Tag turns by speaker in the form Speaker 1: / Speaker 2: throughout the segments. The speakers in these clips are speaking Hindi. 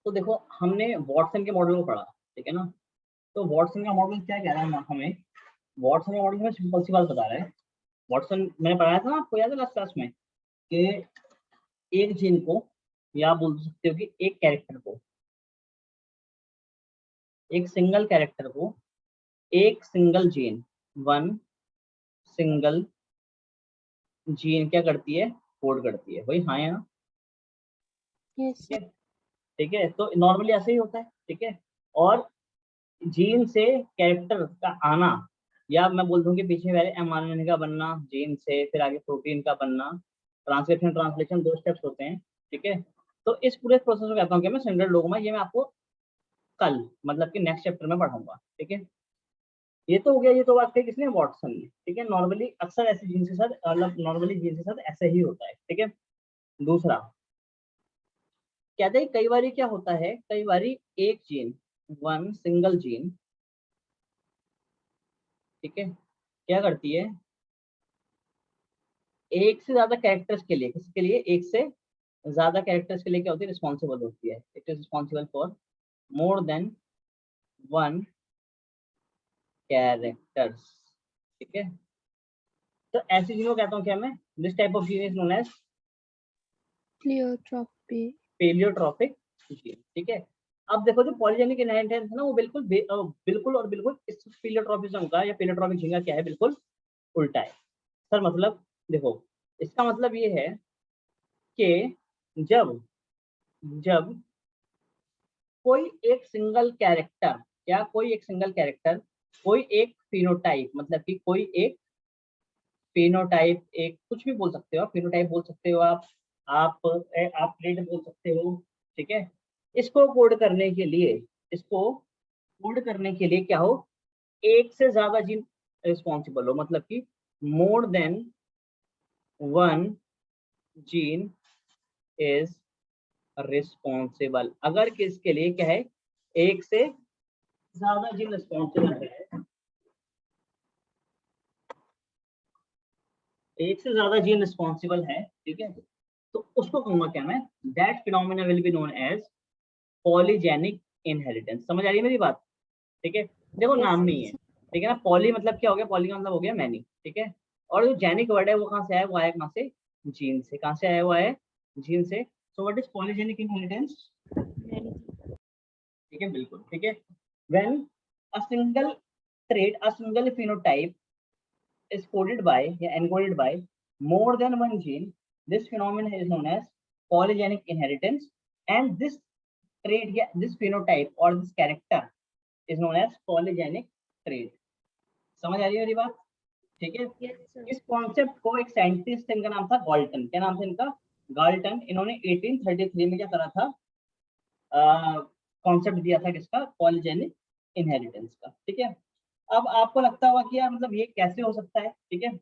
Speaker 1: तो देखो हमने वॉटसन के मॉडल को पढ़ा, ठीक है ना। तो वॉटसन का मॉडल क्या कह रहा है हमें, वॉटसन का मॉडल में सिंपल सी बात बता रहा है। वॉटसन मैंने पढ़ाया था ना आपको, याद है लास्ट क्लास में, कि एक जीन को, या आप बोल सकते हो कि एक कैरेक्टर को, एक सिंगल कैरेक्टर को एक single gene, one single gene क्या करती है, कोड करती है। वही हाँ या ना?
Speaker 2: yes,
Speaker 1: ठीक है, ठीक है। तो नॉर्मली ऐसे ही होता है, ठीक है। और जीन से कैरेक्टर का आना, या मैं बोल दूं कि पीछे वाले एमआरएनए का बनना, जीन से फिर आगे प्रोटीन का बनना, ट्रांसक्रिप्शन ट्रांसलेशन 2 स्टेप्स होते हैं, ठीक है। तो इस पूरे प्रोसेस को कहता हूँ कि मैं सिंगल डोग्मा, ये मैं आपको कल मतलब कि नेक्स्ट चैप्टर में पढ़ाऊंगा, ठीक है। ये तो हो गया, ये तो बात कही किसने, वॉटसन ने, ठीक है। नॉर्मली अक्सर ऐसे जीन के साथ, मतलब नॉर्मली जीन के साथ ऐसे ही होता है, ठीक है। दूसरा कहते हैं कई बार क्या होता है, कई बार एक जीन, वन सिंगल जीन, ठीक है, क्या करती है, एक से ज्यादा कैरेक्टर्स के लिए, किसके लिए, एक से ज्यादा कैरेक्टर्स के लिए क्या होती है, रिस्पॉन्सिबल होती है। It is responsible for more than one characters, ठीक है। तो ऐसी चीजों को कहता हूँ क्या मैं, this type of gene is known as
Speaker 2: pleiotropy,
Speaker 1: pleiotropic gene, ठीक है। अब देखो जो पॉलीजेनिक इनहेरिटेंस है ना, वो बिल्कुल बिल्कुल और बिल्कुल इस पेलियोट्रॉपिज्म का या पेलियोट्रॉपिक जीन का क्या है, बिल्कुल उल्टा है। सर मतलब देखो, इसका मतलब ये है कि जब जब कोई एक सिंगल कैरेक्टर, या कोई एक सिंगल कैरेक्टर, कोई एक फिनोटाइप, मतलब कि कोई एक फिनोटाइप, एक कुछ भी बोल सकते हो, फिनोटाइप बोल सकते हो आप ट्रेट बोल सकते हो, ठीक है। इसको कोड करने के लिए, इसको कोड करने के लिए क्या हो, एक से ज्यादा जीन रिस्पॉन्सिबल हो, मतलब कि more than one gene is responsible. अगर किसके लिए क्या है, एक से ज्यादा जीन रिस्पॉन्सिबल है, एक से ज्यादा जीन रिस्पॉन्सिबल है, ठीक है, तो उसको कहूंगा क्या मैं, that phenomena will be known as polygenic inheritance. समझ आ रही है मेरी बात, ठीक है। देखो
Speaker 2: yes,
Speaker 1: नाम नहीं है, ठीक है ना, पॉली मतलब क्या हो गया, पॉली का मतलब हो गया मैनी, ठीक है। और जो जेनिक वर्ड है वो कहाँ से आया, वो आया कहाँ से, जीन से। कहाँ से आया, वो आया जीन से। So what is polygenic inheritance, ठीक है, बिल्कुल ठीक है। When a single trait, a single phenotype is coded by या encoded by more than one gene, this phenomenon is known as polygenic inheritance, and this trait या this phenotype or this character is known as polygenic trait। समझ आ रही है मेरी बात, ठीक है।
Speaker 2: yes, sir.
Speaker 1: इस कॉन्सेप्ट को एक साइंटिस्ट, इनका नाम था गॉल्टन, क्या नाम था इनका, गाल्टन। इन्होंने 1833 में क्या करा था, कॉन्सेप्ट दिया था किसका, पॉलीजेनिक इनहेरिटेंस का, ठीक है। अब आपको लगता होगा कि यार मतलब ये कैसे हो सकता है, ठीक है।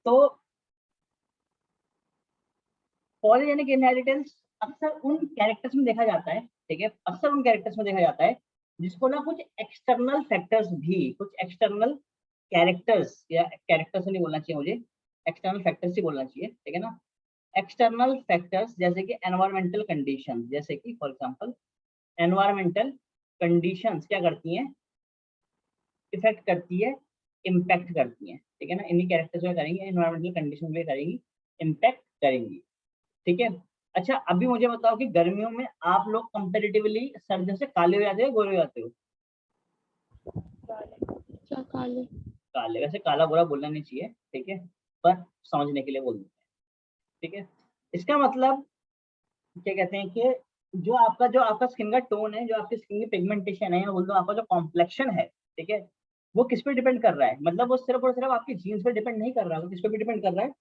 Speaker 1: तो पॉलीजेनिक इनहेरिटेंस अक्सर उन कैरेक्टर्स में देखा जाता है, ठीक है, अक्सर उन कैरेक्टर्स में देखा जाता है जिसको ना कुछ एक्सटर्नल फैक्टर्स भी, कुछ एक्सटर्नल कैरेक्टर्स, या कैरेक्टर्स नहीं बोलना चाहिए मुझे, एक्सटर्नल फैक्टर्स ही बोलना चाहिए, ठीक है ना। एक्सटर्नल फैक्टर्स जैसे कि एनवायरमेंटल कंडीशंस, जैसे कि फॉर एग्जांपल एनवायरमेंटल कंडीशंस क्या करती हैं, इफेक्ट करती है, इम्पैक्ट करती हैं, ठीक है ना। इन्हीं कैरेक्टर्स में करेंगे, एनवायरमेंटल कंडीशन में करेंगी, इम्पैक्ट करेंगी, ठीक है। अच्छा अभी मुझे बताओ कि गर्मियों में आप लोग कंपेरेटिवली सर्दियों से काले हो जाते हो, गोरे हो जाते हो,
Speaker 2: क्या काले,
Speaker 1: काले। वैसे काला गोरा बोलना नहीं चाहिए, ठीक है, पर समझने के लिए बोल देते हैं, ठीक है। इसका मतलब क्या कहते हैं कि जो आपका स्किन का टोन है, जो आपकी स्किन की पिगमेंटेशन है, या बोल दो आपका जो कॉम्प्लेक्शन है, ठीक है, वो किस पे डिपेंड कर रहा है, मतलब वो सिर्फ और सिर्फ आपकी जीन्स पे डिपेंड नहीं कर रहा है, वो किस पे भी डिपेंड कर रहा है,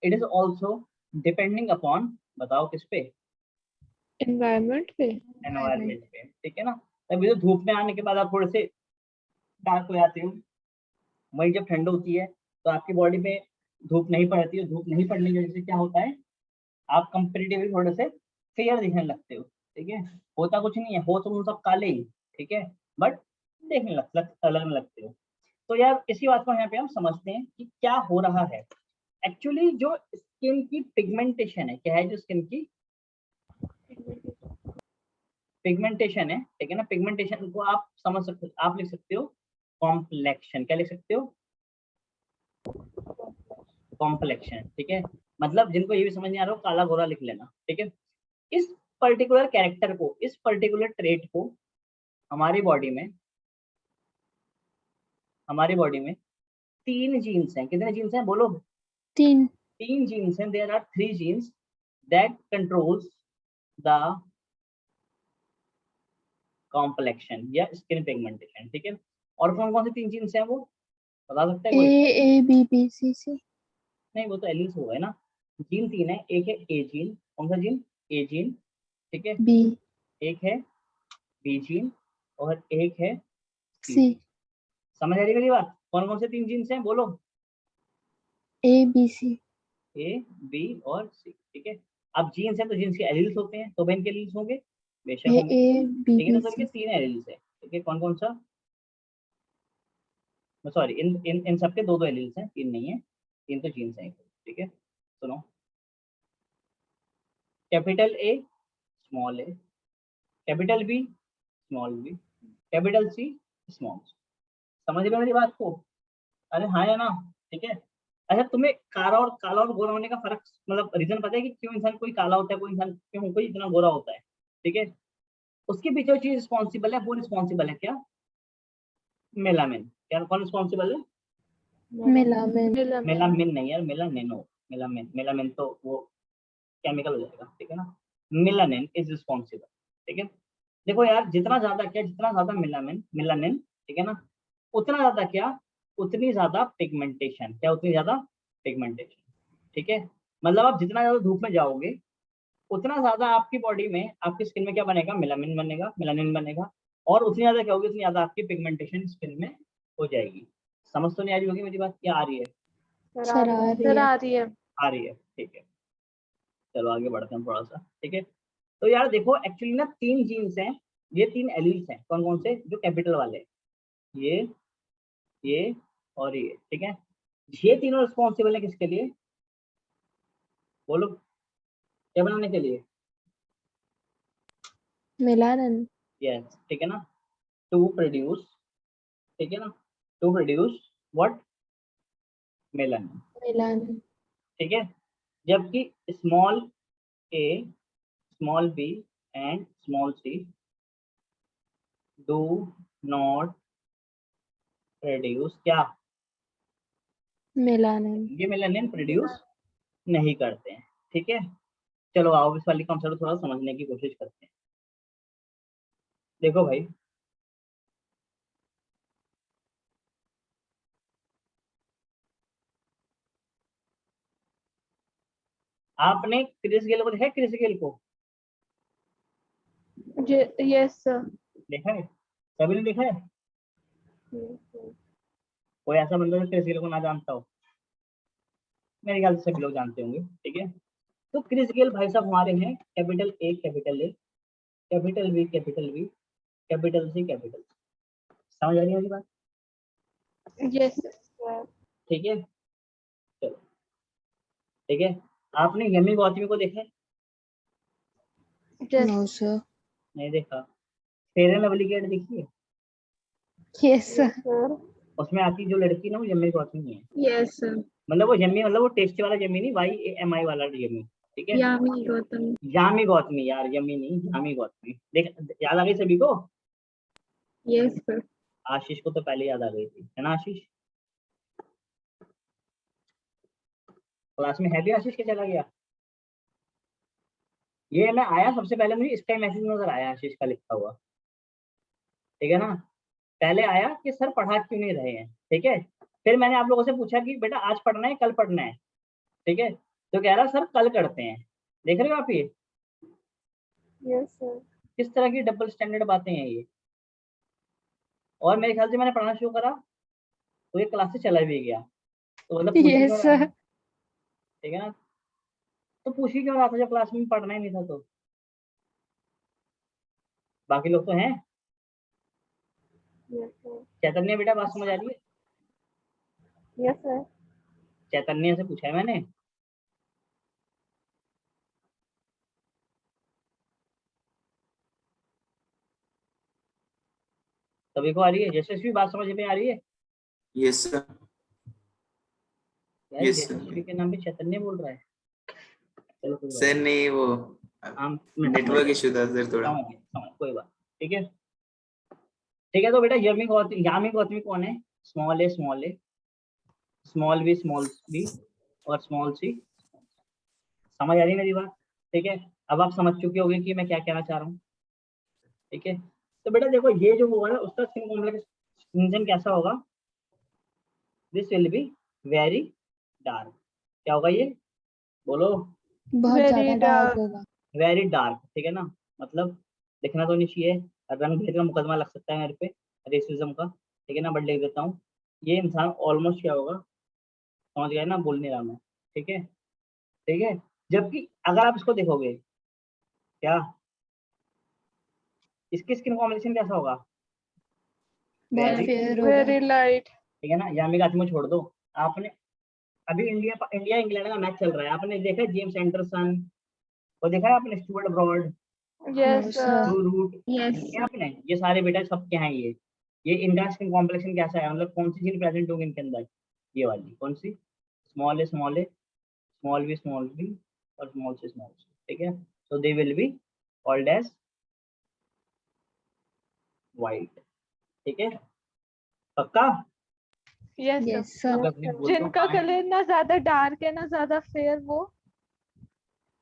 Speaker 1: it is also depending upon, बताओ किस पे,
Speaker 2: एनवायरनमेंट पे,
Speaker 1: एनवायरमेंट पे, ठीक है ना। अभी तो धूप में आने के बाद आप थोड़े से डार्क हो जाते हो, वही जब ठंड होती है तो आपकी बॉडी में धूप नहीं पड़ती है, धूप नहीं पड़ने की वजह से क्या होता है, आप कंपेरेटिवली थोड़े से फेयर दिखने लगते हो, ठीक है। होता कुछ नहीं है, हो तुम सब काले ही, ठीक है, बट देखने अलग लगते हो। तो यार इसी बात को यहाँ पे हम समझते हैं कि क्या हो रहा है। एक्चुअली जो स्किन की पिगमेंटेशन है, क्या है, जो स्किन की पिगमेंटेशन है, ठीक है ना। पिगमेंटेशन को आप समझ सकते हो, आप लिख सकते हो कॉम्प्लेक्शन। क्या लिख सकते हो? कॉम्प्लेक्शन, ठीक है। मतलब जिनको ये भी समझ नहीं आ रहा हो, काला गोरा लिख लेना, ठीक है। इस पर्टिकुलर कैरेक्टर को, इस पर्टिकुलर ट्रेट को हमारी बॉडी में, हमारी बॉडी में 3 जीन्स हैं। कितने जीन्स हैं बोलो?
Speaker 2: 3
Speaker 1: 3 जीन्स हैं। There are 3 genes that controls the complexion या स्किन पिगमेंटेशन, ठीक है। और कौन कौन से 3 जीन्स हैं वो बता सकता है
Speaker 2: A
Speaker 1: कोई?
Speaker 2: A B B C C
Speaker 1: नहीं, वो तो एलिल्स हो गए ना। जीन 3 है। एक है ए जीन। कौन सा जीन? ए जीन, ठीक है।
Speaker 2: B
Speaker 1: एक है बी जीन और एक है सी
Speaker 2: C
Speaker 1: जीन। समझ आ रही है मेरी बात? कौन कौन से 3 जीन्स हैं बोलो?
Speaker 2: A B C
Speaker 1: A, B और सी, ठीक है। अब जीन्स है तो जीन्स के एलिल्स होते हैं, तो बहन के एलिल्स होंगे, बेशक
Speaker 2: A
Speaker 1: होंगे,
Speaker 2: A B
Speaker 1: ठीक है ना।
Speaker 2: B
Speaker 1: तो इनके
Speaker 2: C
Speaker 1: 3 एलिल्स है, ठीक है। कौन कौन सा? सॉरी, इन इन इन सबके 2 एलिल्स हैं, 3 नहीं है। 3 तो जीन्स हैं, ठीक है। सुनो, capital A small a, capital B small B, capital C small c. समझ रहे हो मेरी बात को? अरे हाँ या ना? ठीक है। अच्छा, तुम्हें काला और गोरा होने का फर्क, मतलब रीजन पता है कि क्यों इंसान कोई काला होता है, कोई इंसान क्यों कोई इतना गोरा होता है, ठीक है। उसके पीछे जो चीज रिस्पॉन्सिबल है, वो रिस्पॉन्सिबल है क्या? मेलामिन। क्या कौन रिस्पॉन्सिबल है?
Speaker 2: मेलामिन
Speaker 1: मेलामिन नहीं यार, मेलानिनो। मेलामिन, मेलामिन तो वो केमिकल हो जाएगा, ठीक है ना। मेलानिन इज रिस्पॉन्सिबल, ठीक है। देखो यार, जितना ज्यादा क्या, जितना ज्यादा मेलामिन, मेलानिन, ठीक है ना, उतना ज्यादा क्या, उतनी ज्यादा पिगमेंटेशन। क्या? उतनी ज्यादा पिगमेंटेशन, ठीक है। मतलब आप जितना ज्यादा धूप में जाओगे, उतना ज्यादा आपकी बॉडी में, आपकी स्किन में क्या बनेगा? मेलामिन बनेगा, मेलानिन बनेगा। और उतनी ज्यादा क्या होगी? उतनी ज्यादा आपकी पिगमेंटेशन स्किन में हो जाएगी। समझ तो नहीं आ रही होगी मेरी बात, क्या आ रही है?
Speaker 2: सर आ रही है
Speaker 3: आ रही है।
Speaker 1: आ रही है, ठीक है। चलो आगे बढ़ते हैं थोड़ा सा, ठीक है। तो यार देखो, एक्चुअली ना 3 जीन्स हैं, ये 3 एलील्स हैं। कौन कौन से? जो कैपिटल वाले, ये ये और ये, ठीक है। ये तीनों रिस्पॉन्सिबल है किसके लिए बोलो? क्या बनाने के लिए?
Speaker 2: मेलानिन
Speaker 1: यस, ठीक है ना। टू प्रोड्यूस, ठीक है ना, to produce what? Melanin,
Speaker 2: melanin
Speaker 1: ठीक है। जबकि small A, small B and small C do not produce क्या?
Speaker 2: मेलानिन
Speaker 1: ये मेलानिन प्रोड्यूस नहीं करते हैं, ठीक है। चलो आओ इस वाली कॉन्सेप्ट थोड़ा समझने की कोशिश करते हैं। देखो भाई, आपने क्रिस गेल को देखा है? क्रिस गेल को
Speaker 3: यस सर।
Speaker 1: देखा है? सभी ने देखा है? कोई ऐसा बंदा जो क्रिस गेल को ना जानता हो? मेरे ख्याल से सभी लोग जानते होंगे, ठीक है। तो क्रिस गेल भाई साहब हमारे हैं capital A, capital A, capital B, capital B, capital C, capital. समझ आ रही है मेरी बात?
Speaker 3: Yes sir.
Speaker 1: ठीक है, चलो, ठीक है। आपने यमी गौतमी को देखा है?
Speaker 2: नो सर
Speaker 1: नहीं देखा? फेयर एंड लवली की एड देखी है?
Speaker 2: Yes sir
Speaker 3: sir.
Speaker 1: उसमें आती जो लड़की ना, वो यमी गौतमी है।
Speaker 3: Yes sir.
Speaker 1: मतलब वो यमी, मतलब वो टेस्टी वाला यमी नहीं, YAMI वाला यमी, ठीक है।
Speaker 3: यामी गौतम।
Speaker 1: यामी गौतमी यार, यमी नहीं, यामी गौतमी। देख, याद आ गई सभी को?
Speaker 3: Yes sir.
Speaker 1: आशीष को तो पहले याद आ गई थी, है ना आशीष? क्लास में है भी आशीष के चला गया? ये मैं आया सबसे पहले, मुझे इसका मैसेज नजर आया आशीष का लिखा हुआ, ठीक है ना। पहले आया कि सर पढ़ा क्यों नहीं रहे हैं, ठीक है। फिर मैंने आप लोगों से पूछा कि बेटा आज पढ़ना है कल पढ़ना है, ठीक है। तो कह रहा सर कल करते हैं। देख रहे हो आप ये
Speaker 3: यस सर।
Speaker 1: किस तरह की डबल स्टैंडर्ड बातें हैं ये? और मेरे ख्याल से मैंने पढ़ना शुरू करा तो ये क्लास से चला भी गया, तो मतलब पूछ ही क्यों
Speaker 2: यस
Speaker 1: रहा
Speaker 2: सर
Speaker 1: है, ठीक है ना। तो पूछ ही क्यों रहा था जब क्लास में पढ़ना ही नहीं था तो? बाकी लोग तो हैं।
Speaker 3: Yes sir.
Speaker 1: चैतन्य बेटा बात समझ आ रही है?
Speaker 3: Yes sir.
Speaker 1: चैतन्य से पूछा है मैंने। सभी को आ रही है? यशस्वी बात समझ में आ रही है?
Speaker 4: Yes sir.
Speaker 1: यार
Speaker 4: Yes, sir.
Speaker 1: यशस्वी के नाम पे चैतन्य बोल रहा है। चलो कोई बात
Speaker 4: सर नहीं, वो
Speaker 1: नहीं। हाँ, मैं
Speaker 4: नेटवर्क इशू था सर थोड़ा।
Speaker 1: समझ गया, समझ, कोई बात, ठीक है। ठीक है, तो बेटा यामी गौतमी कौन है? स्मॉल ए, स्मॉल बी और स्मॉल सी। समझ आ रही है मेरी बात? ठीक है, अब आप समझ चुके होंगे कि मैं क्या कहना चाह रहा हूँ। ठीक है, तो बेटा देखो ये जो होगा ना उसका स्किन कॉम्प्लेक्शन कैसा होगा? This will be very dark. क्या होगा ये? बोलो।
Speaker 2: बहुत
Speaker 3: Very
Speaker 2: ज्यादा डार्क
Speaker 3: dark.
Speaker 2: होगा।
Speaker 1: वेरी डार्क, ठीक है ना, मतलब दिखना तो नहीं चाहिए, रंग भेद का मुकदमा लग सकता है मेरे पे, रेसिज्म का, ठीक है ना, बट लिख देता हूँ। ये इंसान ऑलमोस्ट क्या होगा, समझ गए ना, बोल नहीं रहा मैं, ठीक है, ठीक है। जबकि अगर आप इसको देखोगे, क्या इसकी स्किन कॉम्बिनेशन कैसा होगा?
Speaker 2: बहुत
Speaker 1: वेरी,
Speaker 2: फेयर होगा।
Speaker 3: Very light.
Speaker 1: ठीक है ना, यामी का में छोड़ दो। आपने अभी इंडिया इंग्लैंड का मैच चल रहा है, आपने देखा है जेम्स एंडरसन, वो देखा है आपने, Stuart Broad,
Speaker 3: Yes,
Speaker 2: No,
Speaker 3: sir.
Speaker 2: sir.
Speaker 1: Drew Root,
Speaker 2: Yes.
Speaker 1: देखे आपने? ये सारे बेटा सब क्या है, ये इनका स्किन कॉम्प्लेक्शन कैसा है, मतलब कौन सी चीज प्रेजेंट होगी इनके अंदर? ये वाली कौन सी? स्मॉल ए, स्मॉल बी और स्मॉल सी, ठीक है। So they will be called as white, ठीक है, पक्का?
Speaker 3: Yes, sir.
Speaker 2: Yes, sir.
Speaker 1: अगर फिर बोल दो
Speaker 3: जिनका
Speaker 1: हाँ,
Speaker 3: कलर ना ज्यादा डार्क है ना ज्यादा फेयर, वो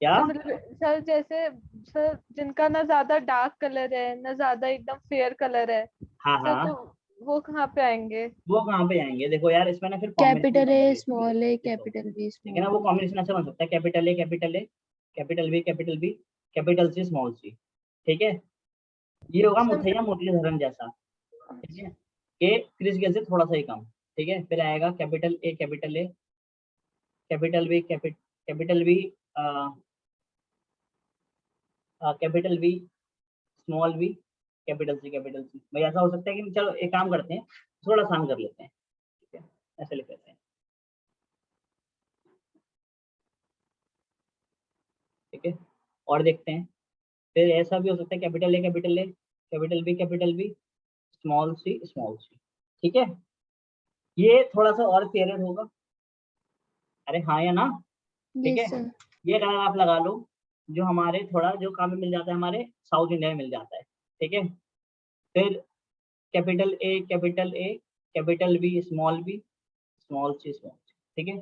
Speaker 1: क्या?
Speaker 3: मतलब सर जैसे सर जिनका ना ज्यादा डार्क कलर है ना ज्यादा एकदम फेयर कलर है
Speaker 1: हाँ
Speaker 3: सर,
Speaker 1: हाँ,
Speaker 3: तो वो कहाँ पे आएंगे?
Speaker 1: वो कहाँ पे आएंगे? देखो यार इसमें ना फिर
Speaker 2: कैपिटल ए,
Speaker 1: कॉम्बिनेशन,
Speaker 2: स्मॉल ए,
Speaker 1: देखो,
Speaker 2: कैपिटल बी,
Speaker 1: ठीक है ना,
Speaker 2: स्मॉल
Speaker 1: वो
Speaker 2: बी।
Speaker 1: कॉम्बिनेशन ऐसा बन सकता है, capital A, capital B, capital C, small c, ठीक है। ये होगा मुथैया मुरलीधरन जैसा, ठीक है, के क्रिस गेल से थोड़ा सा ही कम, ठीक है। फिर आएगा capital A, capital B, capital B, capital B, small B, capital C, भाई ऐसा हो सकता है कि चलो एक काम करते हैं, थोड़ा आसान कर लेते हैं, ठीक है, ऐसे लिख लेते हैं, ठीक है, और देखते हैं। फिर ऐसा भी हो सकता है capital A, capital B, small c, ठीक है। ये थोड़ा सा और फेयर होगा, अरे हाँ या ना, ठीक है।
Speaker 2: Yes, sir.
Speaker 1: ये कलर आप लगा लो, जो हमारे थोड़ा जो काम में मिल जाता है, हमारे साउथ इंडिया में मिल जाता है, ठीक है। फिर capital A, capital B, small c, ठीक है।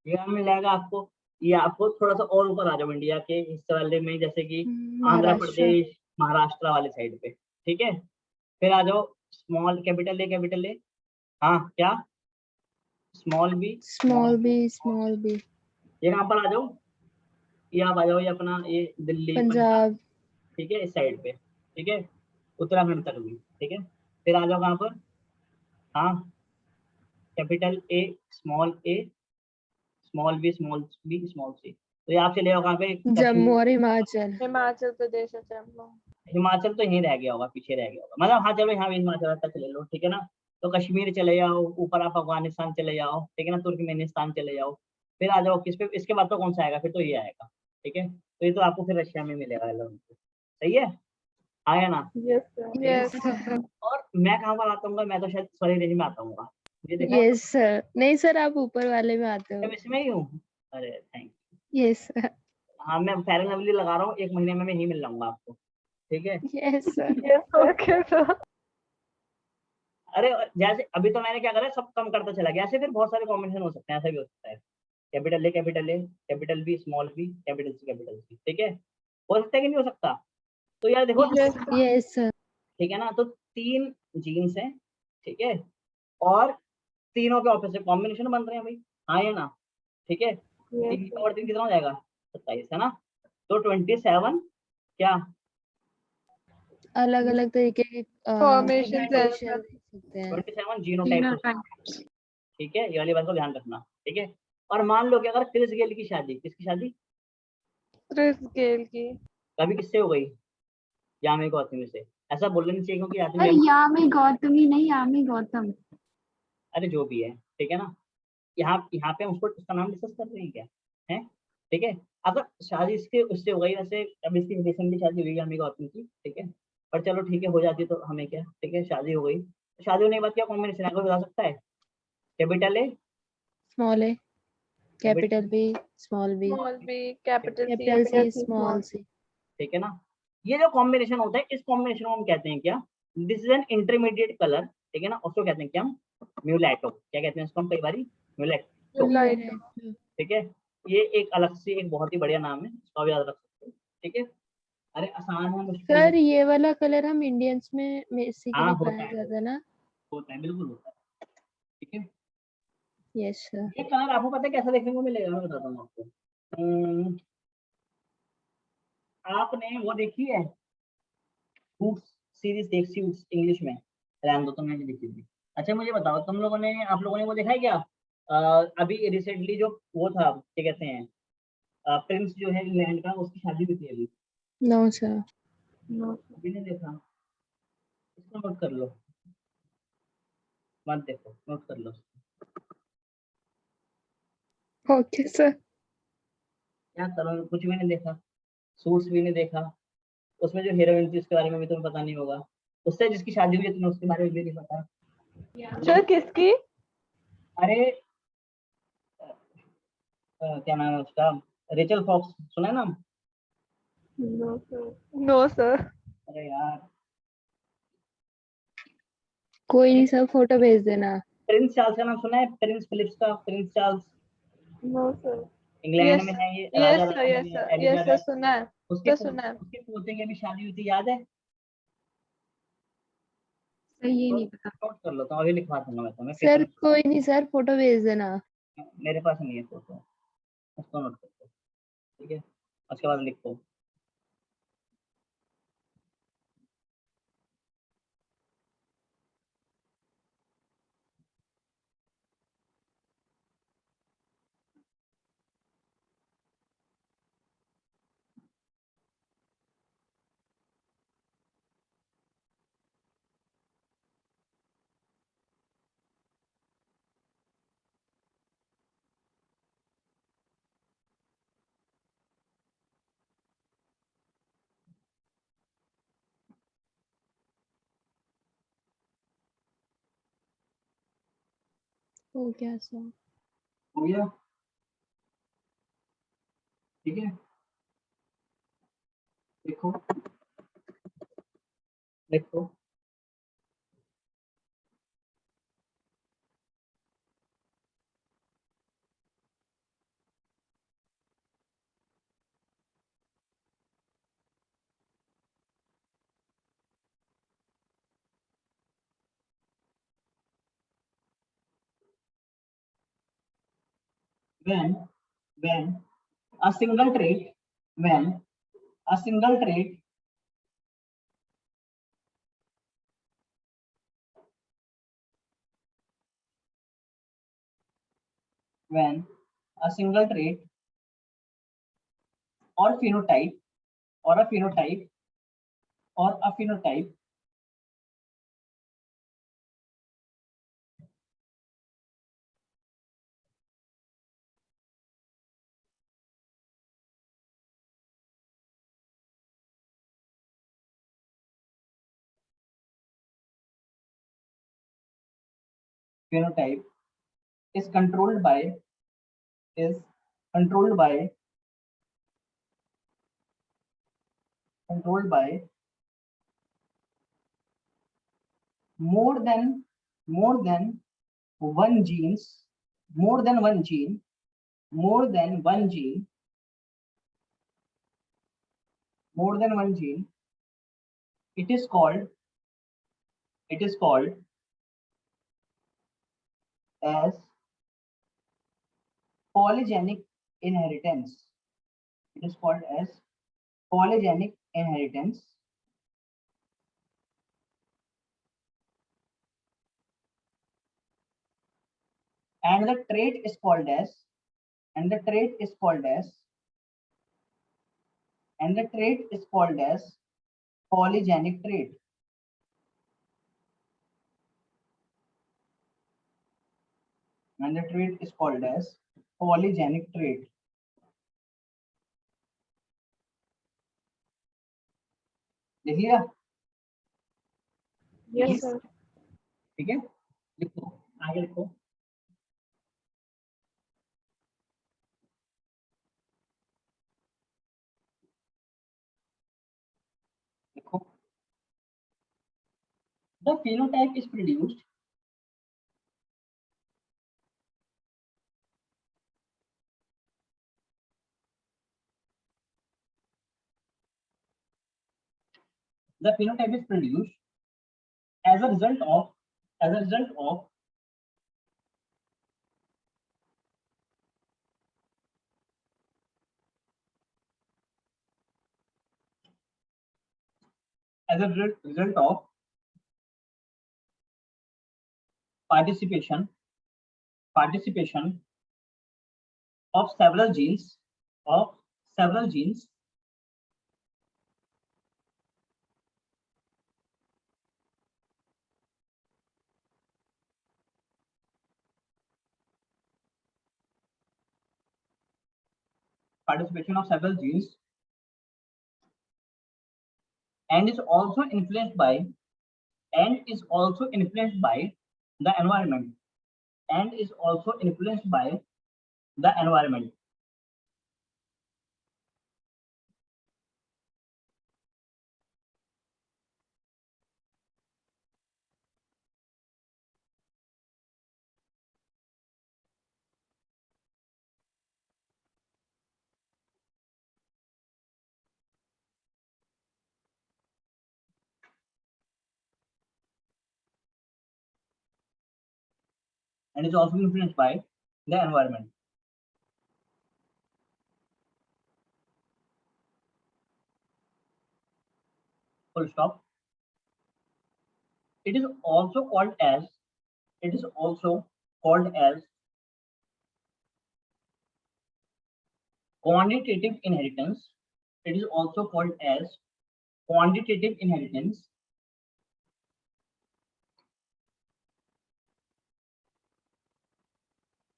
Speaker 1: ये मिल जाएगा आपको। ये आपको थोड़ा सा और ऊपर आ जाओ इंडिया के हिस्से वाले में, जैसे कि आंध्र
Speaker 2: महाराष्ट्र।
Speaker 1: प्रदेश, महाराष्ट्र वाले साइड पे, ठीक है। फिर आ जाओ स्मॉल कैपिटल ए, हाँ क्या, स्मॉल बी,
Speaker 2: स्मॉल बी।
Speaker 1: ये कहाँ पर आ जाओ, ये आप आ जाओ, ये अपना ये दिल्ली, पंजाब,
Speaker 2: पंजाब।
Speaker 1: ठीक है, इस साइड पे, ठीक है, उत्तराखंड तक भी, ठीक है। फिर आ जाओ कहाँ पर, हाँ, कैपिटल ए, स्मॉल सी, तो ये आप चले जाओ कहाँ पे,
Speaker 2: जम्मू
Speaker 1: कश्मीर।
Speaker 2: और हिमाचल।
Speaker 3: हिमाचल प्रदेश है जम्मू।
Speaker 1: हिमाचल तो यहीं रह गया होगा, पीछे रह गया होगा, मतलब हाँ चलो यहाँ भी हिमाचल तक ले लो, ठीक है ना। तो कश्मीर चले जाओ, ऊपर आप अफगानिस्तान चले जाओ, ठीक है ना, तुर्कमेनिस्तान चले जाओ। फिर आ जाओ किस पे, इसके बाद तो कौन सा आएगा, फिर तो ये आएगा, ठीक है। तो ये तो आपको फिर रशिया में मिलेगा, सही है, आया ना।
Speaker 3: Yes, sir.
Speaker 2: Yes, sir.
Speaker 1: और मैं कहाँ पर आता हूँ, मैं तो शायद सॉरी रेंज में आता हूँ, ये देखा है?
Speaker 2: Yes, sir. नहीं सर, आप ऊपर वाले में आते हो।
Speaker 1: मैं इसमें ही हूँ, अरे थैंक।
Speaker 2: Yes, sir.
Speaker 1: हाँ, मैं फेयर एंड लवली लगा रहा हूँ, 1 महीने में मैं ही मिल जाऊंगा आपको, ठीक है।
Speaker 2: Yes, sir.
Speaker 3: Yes, okay, sir.
Speaker 1: अरे जैसे अभी तो मैंने क्या करा, सब कम करता चला गया, ऐसे फिर बहुत सारे कॉम्बिनेशन हो सकते हैं, ऐसा भी हो सकता है, capital A, capital B, small B, capital C, ठीक है। हो सकता है कि नहीं हो सकता? तो यार देखो,
Speaker 2: Yes, sir.
Speaker 1: ठीक है ना, तो 3 जीन्स हैं, ठीक है, और तीनों के ऑपोजिट कॉम्बिनेशन बन रहे हैं भाई, हाँ या ना, ठीक है।
Speaker 3: Yes,
Speaker 1: 3 और 3 कितना हो जाएगा, 27, है ना। तो 27 क्या,
Speaker 2: अलग अलग तरीके की
Speaker 3: Formation
Speaker 2: combination देख सकते हैं।
Speaker 1: 27 जीनोटाइप, ठीक है, ये वाली बात को ध्यान रखना, ठीक है। और मान लो कि अगर क्रिस गेल की शादी, किसकी शादी
Speaker 3: क्रिस गेल की।
Speaker 1: कभी किससे हो गई, यामी गौतमी से, ऐसा बोलना नहीं चाहिए क्योंकि आदमी
Speaker 5: अरे यामी गौतमी नहीं, यामी गौतम।
Speaker 1: अरे जो भी है, ठीक है ना, यहाँ पे हम उसका नाम डिस्कस कर रहे हैं क्या, है, ठीक है। अगर शादी इसके उससे हो गई, वैसे अब इसकी रिसेंटली शादी हुई यामी गौतमी की, ठीक है, पर चलो ठीक है, हो जाती तो हमें क्या, ठीक है, शादी हो गई, शादी होने के बाद क्या कॉम्बिनेशन है, कोई बता सकता है? Capital A,
Speaker 2: small a, capital B, small b,
Speaker 3: small B, capital
Speaker 2: capital
Speaker 3: C,
Speaker 2: C, small c.
Speaker 1: ठीक है ना। ये जो कॉम्बिनेशन होता है, इस कॉम्बिनेशन को हम कहते हैं क्या? This is an intermediate colour, ठीक है ना। उसको कहते हैं क्या? म्यूलैटो। क्या कहते हैं इसको हम कई बारी? म्यूलैटो।
Speaker 3: लाइट।
Speaker 1: ठीक है। ये एक अलग से एक बहुत ही बढ़िया नाम है, इसको आप याद रख सकते हो। ठीक है। अरे आसान है, मुश्किल
Speaker 2: सर
Speaker 1: है?
Speaker 2: ये वाला कलर हम इंडियंस में
Speaker 1: हाँ
Speaker 2: बेसिकली
Speaker 1: होता
Speaker 2: पाया
Speaker 1: है,
Speaker 2: जाता है ना।
Speaker 1: होता है, बिल्कुल होता है। ठीक है।
Speaker 2: Yes sir.
Speaker 1: ये कलर आपको पता है कैसा देखने को मिलेगा, मैं बताता हूँ आपको। आपने वो देखी है सूट्स सीरीज? देख सूट्स इंग्लिश में, रहने दो, तुमने नहीं देखी थी। अच्छा मुझे बताओ, तुम लोगों ने, आप लोगों ने वो देखा है क्या? अभी रिसेंटली जो वो था, क्या कहते हैं, प्रिंस जो है इंग्लैंड का, उसकी शादी हुई थी अभी।
Speaker 2: No sir.
Speaker 1: अभी नहीं देखा? इसको नोट कर लो, मत देखो, नोट कर लो।
Speaker 2: Okay sir.
Speaker 1: क्या करो, कुछ भी नहीं देखा, सूट्स भी नहीं देखा, उसमें जो हीरोइन थी उसके बारे में भी तुम्हें पता नहीं होगा, उससे जिसकी शादी हुई है तुम्हें उसके बारे में भी नहीं पता।
Speaker 3: सर किसकी?
Speaker 1: अरे क्या नाम है उसका, रेचल फॉक्स, सुना है नाम?
Speaker 3: No sir.
Speaker 1: अरे यार,
Speaker 2: कोई नहीं सर, फोटो भेज देना।
Speaker 1: प्रिंस चार्ल्स का नाम सुना है? प्रिंस फिलिप्स का, Prince Charles.
Speaker 3: No sir.
Speaker 1: England
Speaker 3: yes
Speaker 1: में है, ये राजा
Speaker 3: यस सर,
Speaker 1: रानी
Speaker 3: यस
Speaker 1: में है,
Speaker 3: सर, यस सर,
Speaker 1: एलिजाबेथ।
Speaker 3: सुना है
Speaker 1: उसके
Speaker 3: सर, सुना है।
Speaker 1: उसके पोते की अभी शादी हुई थी, याद है?
Speaker 5: सर ये
Speaker 1: तो
Speaker 5: नहीं पता।
Speaker 1: नोट कर लो, तो अभी लिखवा दूंगा मैं तुम्हें पेपर
Speaker 2: सर
Speaker 1: में।
Speaker 2: कोई नहीं सर, फोटो भेज देना।
Speaker 1: मेरे पास नहीं है फोटो, उसको नोट कर लो। ठीक है, उसके बाद लिखो।
Speaker 2: हो गया सर।
Speaker 1: हो गया? ठीक है, लिखो, लिखो। when a single trait, when a single trait when a single trait or phenotype or a phenotype or a phenotype phenotype is controlled by is controlled by controlled by more than more than one genes more than one gene more than one gene more than one gene, it is called as polygenic inheritance. It is called as polygenic inheritance. And the trait is called as and the trait is called as and the trait is called as polygenic trait. And the trait is called as polygenic trait. लिख लिया?
Speaker 3: Yes sir.
Speaker 1: ठीक है, लिखो आगे लिखो। लिखो the phenotype is produced the phenotype is produced as a result of as a result of as a result of participation of several genes and is also influenced by the environment and is also influenced by the environment. Full stop. It is also called as quantitative inheritance. It is also called as quantitative inheritance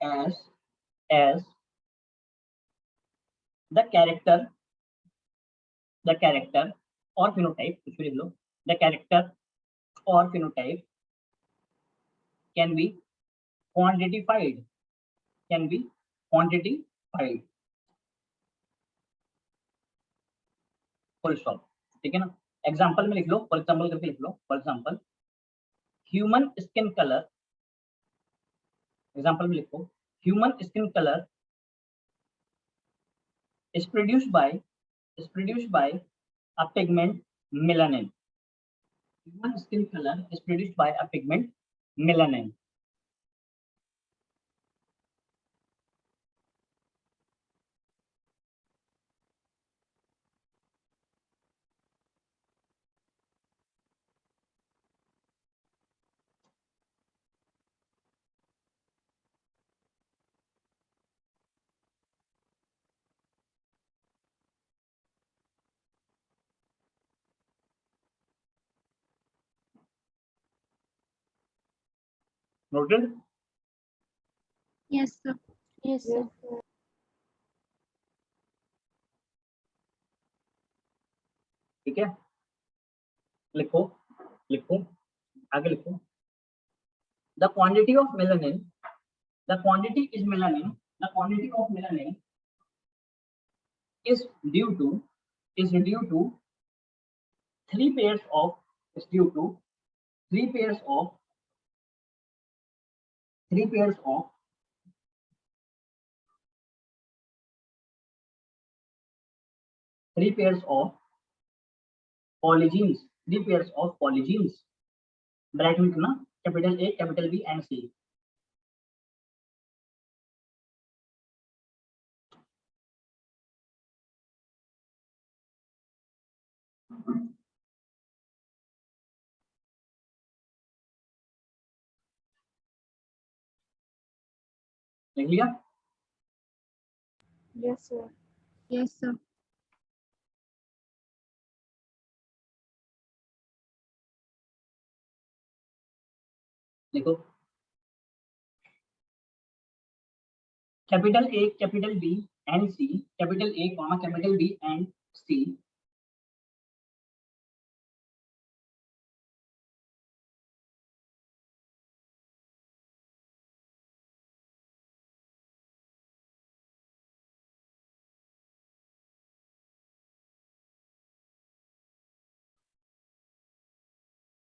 Speaker 1: as the character or phenotype, कुछ भी लिख लो, the character or phenotype can be quantified. Full stop. ठीक है ना, एग्जांपल में लिख लो, फॉर एग्जांपल करके लिख लो। For example human skin colour, example में लिखो, human skin colour is produced by a pigment melanin. Human skin color is produced by a pigment melanin. Noted?
Speaker 5: Yes, sir.
Speaker 2: Yes, sir.
Speaker 1: ठीक है, लिखो आगे लिखो। The quantity of melanin is due to three pairs of polygenes, bracket में लिखना, capital A, capital B and C। लिख लिया?
Speaker 3: Yes, sir.
Speaker 5: Yes, sir.
Speaker 1: लिखो capital A, capital B and C, capital A, capital B and C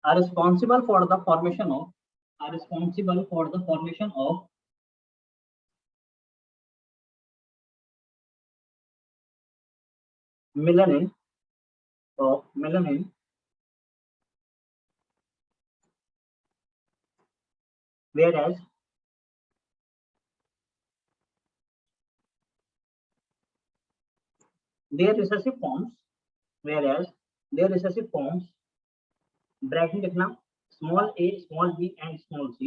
Speaker 1: are responsible for the formation of melanin whereas their recessive forms bracket लिखना small a small b and small c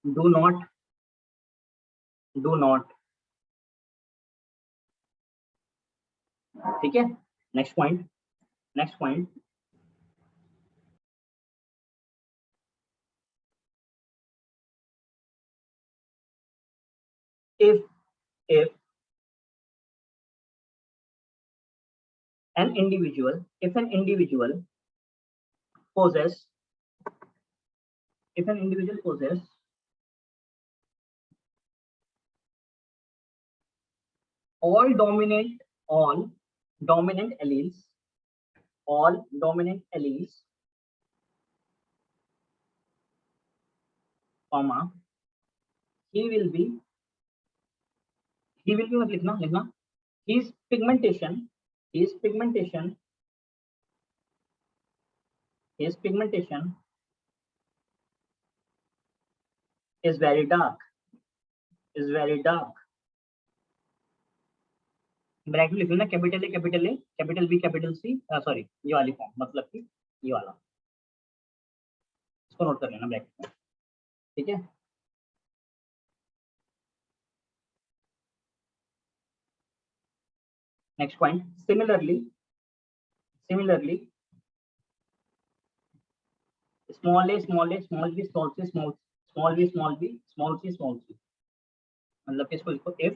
Speaker 1: do not ठीक है। Next point if an individual possess all dominant alleles comma he will be मत लिखना his pigmentation is very dark bracket लिख लेना capital A capital B capital C sorry ये वाली फॉर्म मतलब कि ये वाला इसको नोट कर लेना ब्रैकेट में ठीक है। Next point similarly small a small b small c small b small c मतलब कि इसको लिखो if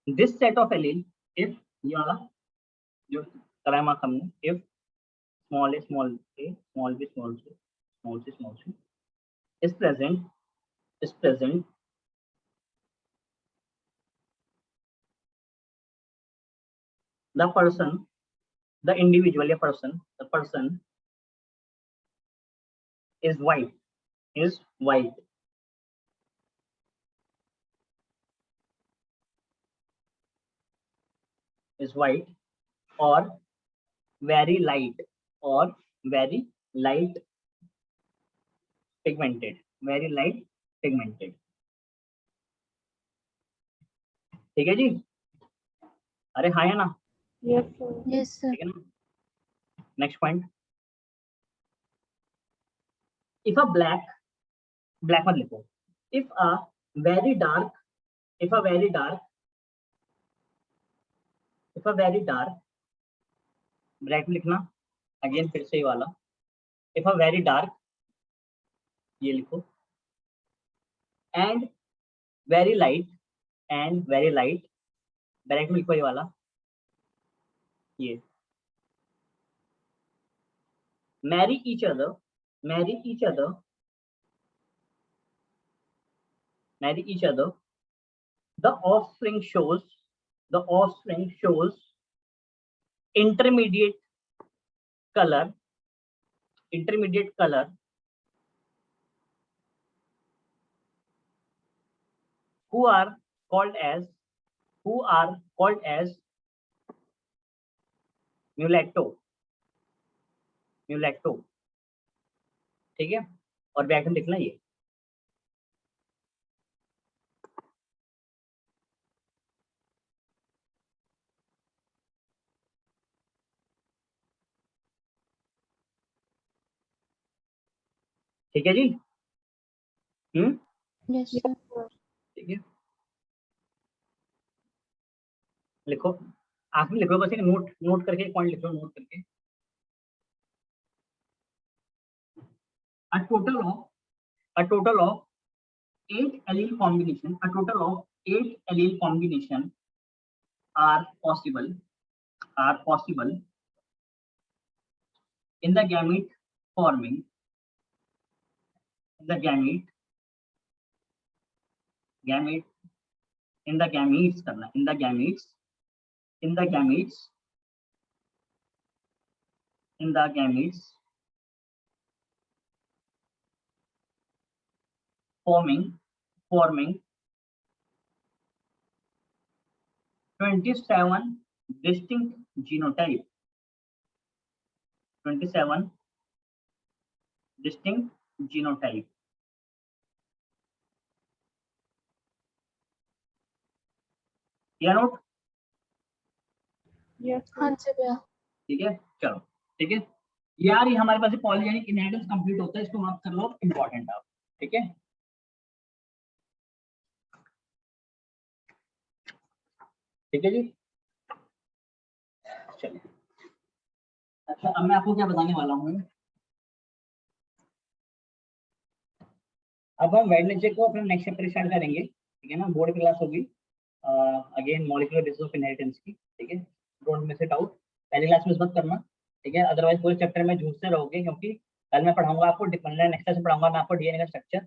Speaker 1: this set of allele if ये वाला जो कराया मार्क हमने if small a small b small c is present the person is white or very light pigmented ठीक है जी। अरे हाँ है ना
Speaker 3: Yes, sir.
Speaker 2: Yes, sir.
Speaker 1: ठीक है ना। Next point if a black मत लिखो if a very dark bracket लिखना अगेन फिर से ये वाला if a very dark ये लिखो and very light ब्रैकेट में लिखो ये वाला ये marry each other the offspring shows intermediate color who are called as mulatto ठीक है। और ब्रैकेट में लिखना ये ठीक है जी।
Speaker 2: Yes, sir.
Speaker 1: ठीक है लिखो आखिर लिखो बस एक नोट करके पॉइंट लिखो नोट करके a total of 8 allele combination are possible in the gamete forming the gamete, gamete, in the gametes करना, in the gametes, in the gametes, in the gametes, forming 27 distinct genotype, 27 distinct genotype. या नोट,
Speaker 3: यस
Speaker 2: हाँ जी भैया।
Speaker 1: ठीक है, चलो ठीक है यार, ये हमारे पास पॉलीजेनिक इनहेरिटेंस कंप्लीट होता है, इसको मार्क कर लो, इंपॉर्टेंट आप, ठीक है। ठीक है जी, चलिए। अच्छा, अब मैं आपको क्या बताने वाला हूँ, अब हम वेडनेसडे को अपना नेक्स्ट चैप्टर स्टार्ट करेंगे, ठीक है ना। बोर्ड क्लास होगी again molecular basis of inheritance की, ठीक है। डोंट मिस इट आउट, पहली क्लास मिस मत करना, ठीक है, अदरवाइज पूरे चैप्टर में जूझते रहोगे, क्योंकि कल मैं पढ़ाऊंगा आपको, नेक्स्ट क्लास में पढ़ाऊंगा मैं आपको डीएनए का स्ट्रक्चर,